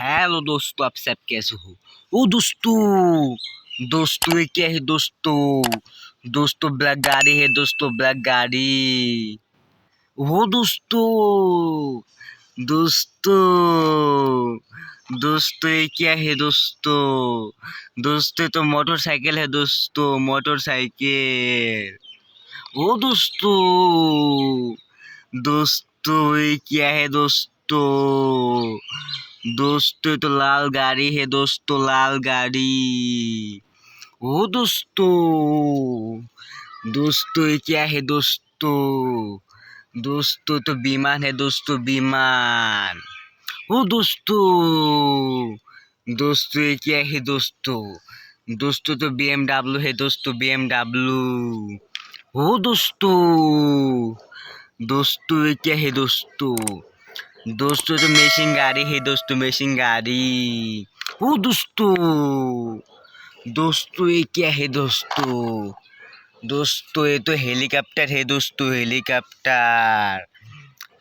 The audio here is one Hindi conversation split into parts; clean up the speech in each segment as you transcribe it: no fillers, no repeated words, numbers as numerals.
हेलो दोस्तों, आप सब कैसे हो? ओ दोस्तों, दोस्तों ये क्या है दोस्तों? दोस्तों ब्लैक गाड़ी है दोस्तों, ब्लैक गाड़ी। ओ दोस्तों, दोस्तों, दोस्तों ये क्या है दोस्तों? दोस्तों तो मोटरसाइकिल है दोस्तों, मोटरसाइकिल। ओ दोस्तों, दोस्तों ये क्या है दोस्तों? दोस्तों ये तो लाल गाड़ी है दोस्तों, लाल गाड़ी। ओ दोस्तों, दोस्तों ये क्या है दोस्तों? दोस्तों तो विमान है दोस्तों, विमान। ओ दोस्तों, दोस्तों ये क्या है दोस्तों? दोस्तों तो BMW है दोस्तों, BMW। ओ दोस्तों, दोस्तों ये क्या है दोस्तों? दोस्तों तो मेशिंग गाड़ी है दोस्तों, मेशिंग गाड़ी। ओ दोस्तों, दोस्तों ये क्या है दोस्तों? दोस्तों ये तो हेलीकॉप्टर है दोस्तों, हेलीकॉप्टर।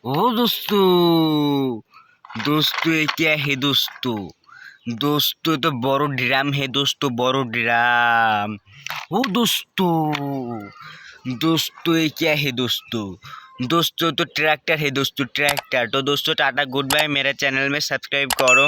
ओ दोस्तों, दोस्तों ये क्या है दोस्तों? दोस्तों तो बड़ो ड्राम है दोस्तों, बड़ो ड्राम। ओ दोस्तों, दोस्तों ये क्या है दोस्तों? दोस्तों तो ट्रैक्टर है दोस्तों, ट्रैक्टर। तो दोस्तों टाटा गुड बाय, मेरे चैनल में सब्सक्राइब करो।